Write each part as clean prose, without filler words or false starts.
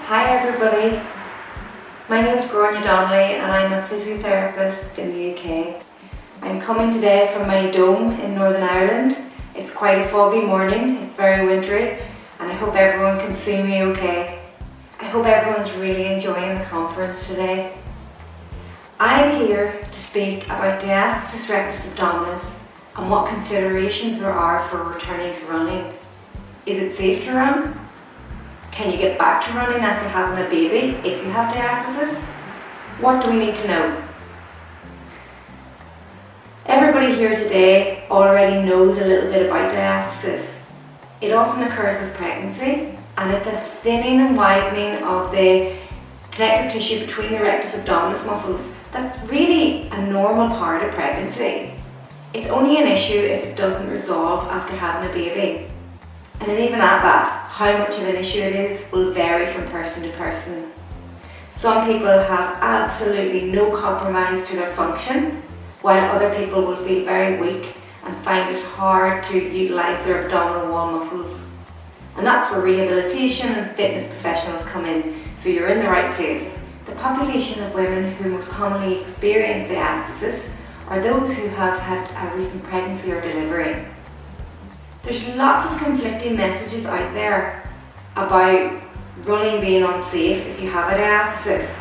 Hi everybody, my name is Gráinne Donnelly and I'm a physiotherapist in the UK. I'm coming today from my dome in Northern Ireland. It's quite a foggy morning, it's very wintry, and I hope everyone can see me okay. I hope everyone's really enjoying the conference today. I'm here to speak about diastasis rectus abdominis and what considerations there are for returning to running. Is it safe to run? Can you get back to running after having a baby if you have diastasis? What do we need to know? Everybody here today already knows a little bit about diastasis. It often occurs with pregnancy, and it's a thinning and widening of the connective tissue between the rectus abdominis muscles. That's really a normal part of pregnancy. It's only an issue if it doesn't resolve after having a baby. And then even at that, how much of an issue it is will vary from person to person. Some people have absolutely no compromise to their function, while other people will feel very weak and find it hard to utilise their abdominal wall muscles. And that's where rehabilitation and fitness professionals come in, so you're in the right place. The population of women who most commonly experience diastasis are those who have had a recent pregnancy or delivery. There's lots of conflicting messages out there about running being unsafe if you have a diastasis.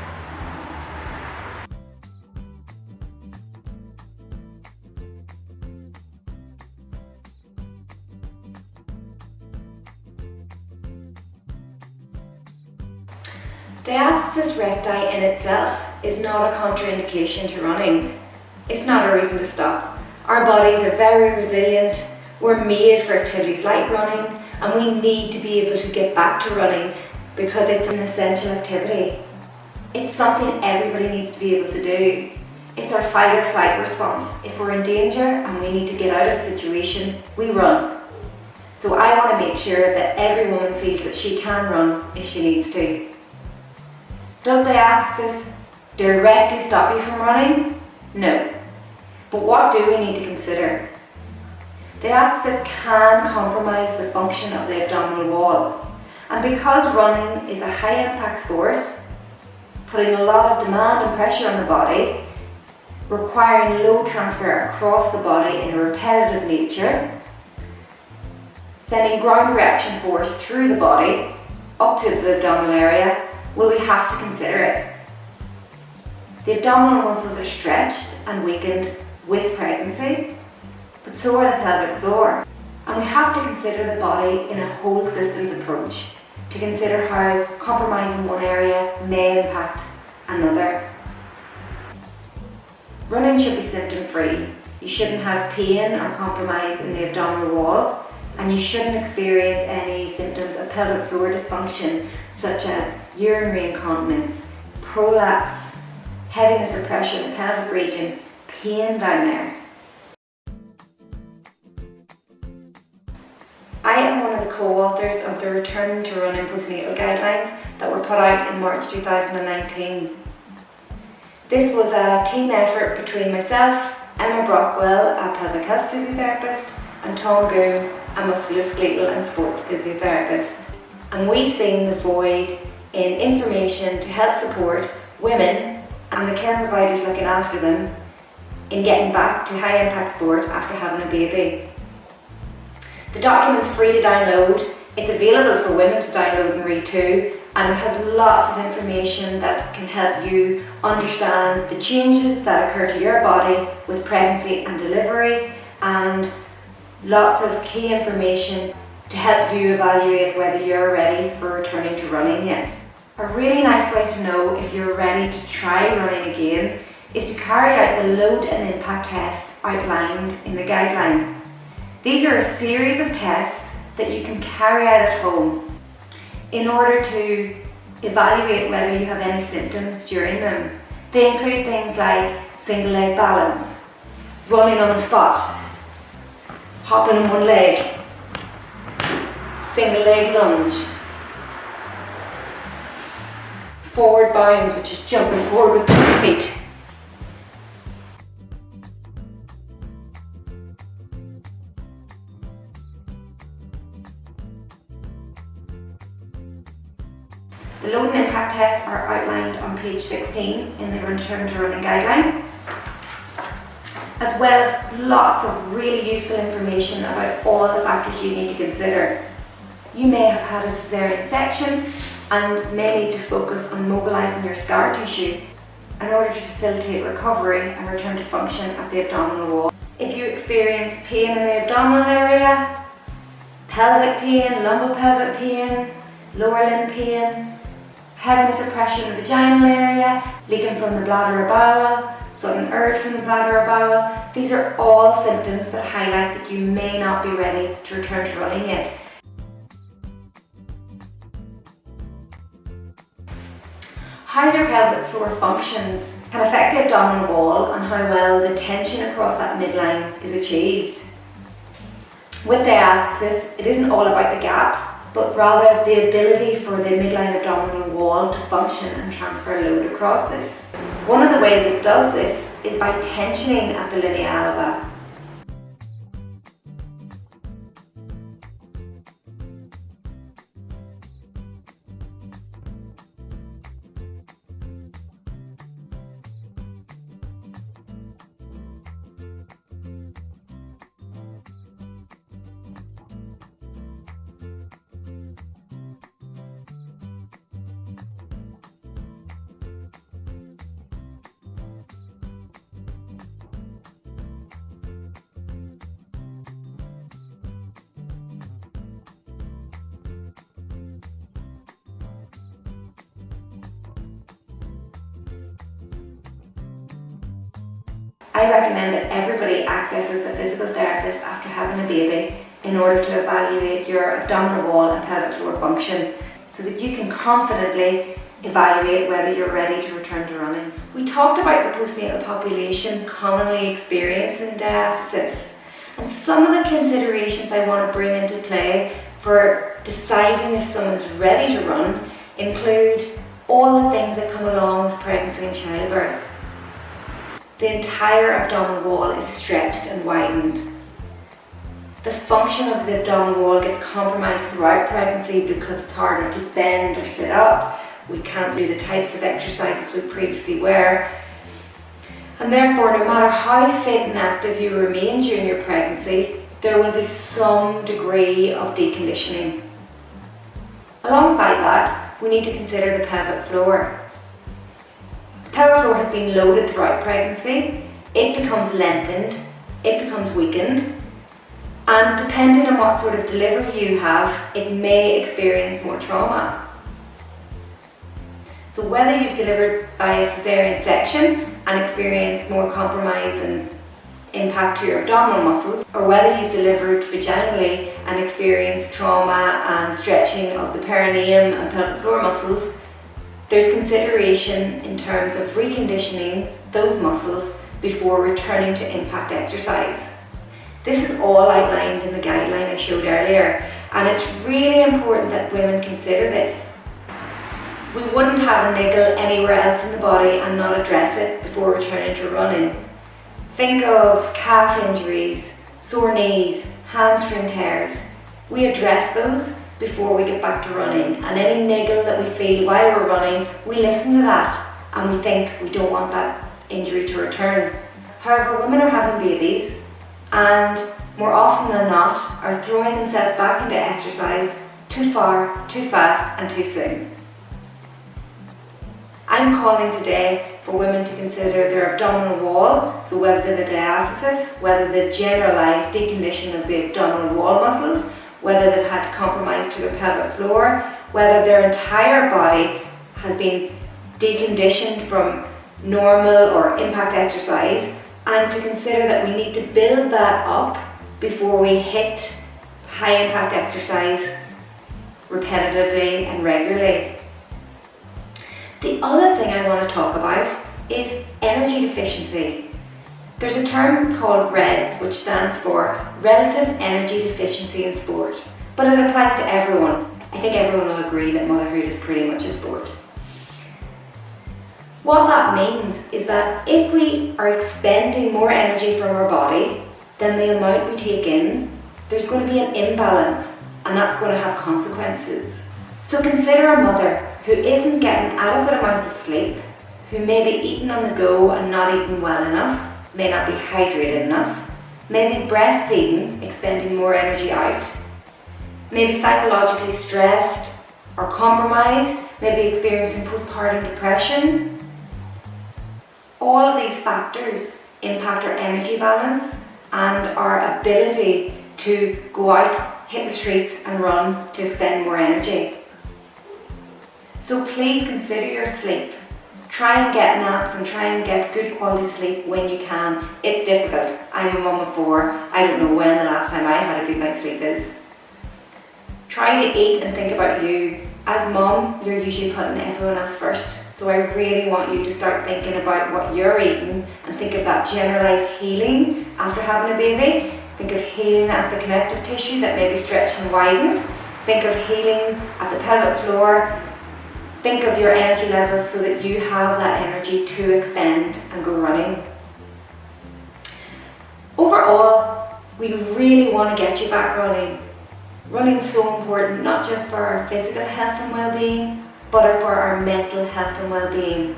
Diastasis recti in itself is not a contraindication to running. It's not a reason to stop. Our bodies are very resilient. We're made for activities like running, and we need to be able to get back to running because it's an essential activity. It's something everybody needs to be able to do. It's our fight or flight response. If we're in danger and we need to get out of a situation, we run. So I want to make sure that every woman feels that she can run if she needs to. Does diastasis directly stop you from running? No. But what do we need to consider? Diastasis can compromise the function of the abdominal wall, and because running is a high impact sport, putting a lot of demand and pressure on the body, requiring load transfer across the body in a repetitive nature, sending ground reaction force through the body up to the abdominal area, well, we have to consider it. The abdominal muscles are stretched and weakened with pregnancy, but so are the pelvic floor. And we have to consider the body in a whole systems approach to consider how compromising one area may impact another. Running should be symptom-free. You shouldn't have pain or compromise in the abdominal wall, and you shouldn't experience any symptoms of pelvic floor dysfunction such as urinary incontinence, prolapse, heaviness or pressure in the pelvic region, pain down there. I am one of the co-authors of the Return to Running postnatal guidelines that were put out in March 2019. This was a team effort between myself, Emma Brockwell, a pelvic health physiotherapist, and Tom Goom, a musculoskeletal and sports physiotherapist. And we seen the void in information to help support women and the care providers looking after them in getting back to high impact sport after having a baby. The document's free to download, it's available for women to download and read too, and it has lots of information that can help you understand the changes that occur to your body with pregnancy and delivery, and lots of key information to help you evaluate whether you're ready for returning to running yet. A really nice way to know if you're ready to try running again is to carry out the load and impact tests outlined in the guideline. These are a series of tests that you can carry out at home in order to evaluate whether you have any symptoms during them. They include things like single leg balance, running on the spot, hopping on one leg, single leg lunge, forward bounds, which is jumping forward with 2 feet, The load and impact tests are outlined on page 16 in the Return to Running guideline, as well as lots of really useful information about all the factors you need to consider. You may have had a caesarean section and may need to focus on mobilising your scar tissue in order to facilitate recovery and return to function at the abdominal wall. If you experience pain in the abdominal area, pelvic pain, lumbopelvic pain, lower limb pain, heaviness or pressure in the vaginal area, leaking from the bladder or bowel, sudden urge from the bladder or bowel, these are all symptoms that highlight that you may not be ready to return to running yet. How your pelvic floor functions can affect the abdominal wall and how well the tension across that midline is achieved. With diastasis, it isn't all about the gap, but rather the ability for the midline abdominal wall to function and transfer load across this. One of the ways it does this is by tensioning at the linea alba. I recommend that everybody accesses a physical therapist after having a baby in order to evaluate your abdominal wall and pelvic floor function so that you can confidently evaluate whether you're ready to return to running. We talked about the postnatal population commonly experiencing diastasis, and some of the considerations I want to bring into play for deciding if someone's ready to run include all the things that come along with pregnancy and childbirth. The entire abdominal wall is stretched and widened. The function of the abdominal wall gets compromised throughout pregnancy because it's harder to bend or sit up. We can't do the types of exercises we previously were. And therefore, no matter how fit and active you remain during your pregnancy, there will be some degree of deconditioning. Alongside that, we need to consider the pelvic floor. The pelvic floor has been loaded throughout pregnancy, it becomes lengthened, it becomes weakened, and depending on what sort of delivery you have, it may experience more trauma. So whether you've delivered by a caesarean section and experienced more compromise and impact to your abdominal muscles, or whether you've delivered vaginally and experienced trauma and stretching of the perineum and pelvic floor muscles, there's consideration in terms of reconditioning those muscles before returning to impact exercise. This is all outlined in the guideline I showed earlier, and it's really important that women consider this. We wouldn't have a niggle anywhere else in the body and not address it before returning to running. Think of calf injuries, sore knees, hamstring tears. We address those before we get back to running, and any niggle that we feel while we're running, we listen to that and we think we don't want that injury to return. However, women are having babies and more often than not are throwing themselves back into exercise too far, too fast and too soon. I'm calling today for women to consider their abdominal wall, so whether the diastasis, whether the generalised decondition of the abdominal wall muscles, whether they've had compromise to their pelvic floor, whether their entire body has been deconditioned from normal or impact exercise, and to consider that we need to build that up before we hit high impact exercise repetitively and regularly. The other thing I want to talk about is energy deficiency. There's a term called REDS, which stands for Relative Energy Deficiency in Sport, but it applies to everyone. I think everyone will agree that motherhood is pretty much a sport. What that means is that if we are expending more energy from our body than the amount we take in, there's going to be an imbalance, and that's going to have consequences. So consider a mother who isn't getting adequate amounts of sleep, who may be eating on the go and not eating well enough, may not be hydrated enough, may be breastfeeding, expending more energy out, may be psychologically stressed or compromised, may be experiencing postpartum depression. All of these factors impact our energy balance and our ability to go out, hit the streets and run to expend more energy. So please consider your sleep. Try and get naps and try and get good quality sleep when you can. It's difficult. I'm a mum of 4. I don't know when the last time I had a good night's sleep is. Try to eat and think about you. As mum, you're usually putting everyone else first. So I really want you to start thinking about what you're eating and think of that generalised healing after having a baby. Think of healing at the connective tissue that may be stretched and widened. Think of healing at the pelvic floor. Think of your energy levels so that you have that energy to expend and go running. Overall, we really want to get you back running. Running is so important, not just for our physical health and well-being, but for our mental health and well-being.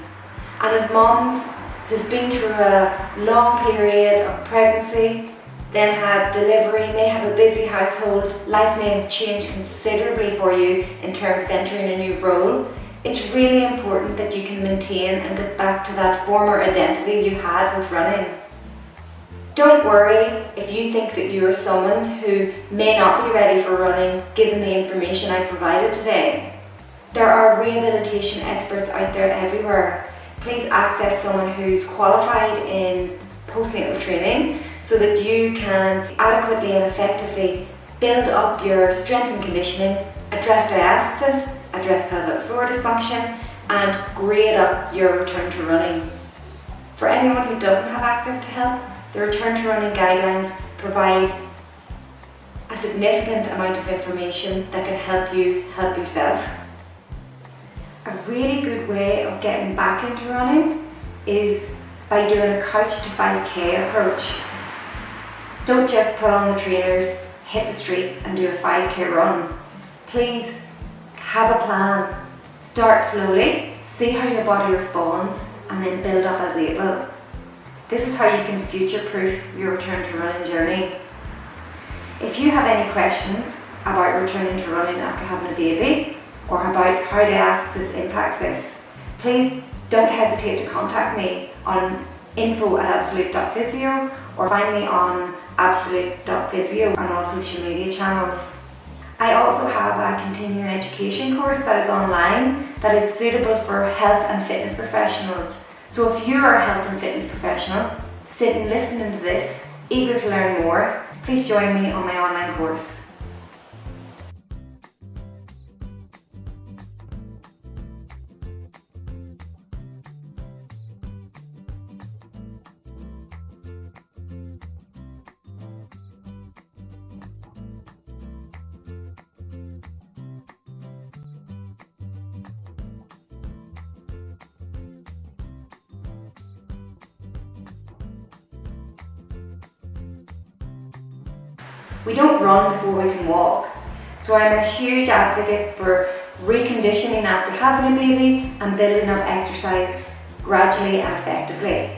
And as moms who've been through a long period of pregnancy, then had delivery, may have a busy household, life may have changed considerably for you in terms of entering a new role, it's really important that you can maintain and get back to that former identity you had with running. Don't worry if you think that you are someone who may not be ready for running given the information I provided today. There are rehabilitation experts out there everywhere. Please access someone who's qualified in postnatal training so that you can adequately and effectively build up your strength and conditioning, address diastasis, address pelvic floor dysfunction, and grade up your return to running. For anyone who doesn't have access to help, the return to running guidelines provide a significant amount of information that can help you help yourself. A really good way of getting back into running is by doing a couch to 5k approach. Don't just put on the trainers, hit the streets and do a 5k run. Please have a plan. Start slowly, see how your body responds, and then build up as able. This is how you can future-proof your return to running journey. If you have any questions about returning to running after having a baby, or about how diastasis impacts this, please don't hesitate to contact me on info@absolute.physio or find me on absolute.physio on all social media channels. I also have a continuing education course that is online that is suitable for health and fitness professionals. So if you are a health and fitness professional, sitting listening to this, eager to learn more, please join me on my online course. We don't run before we can walk. So I'm a huge advocate for reconditioning after having a baby and building up exercise gradually and effectively.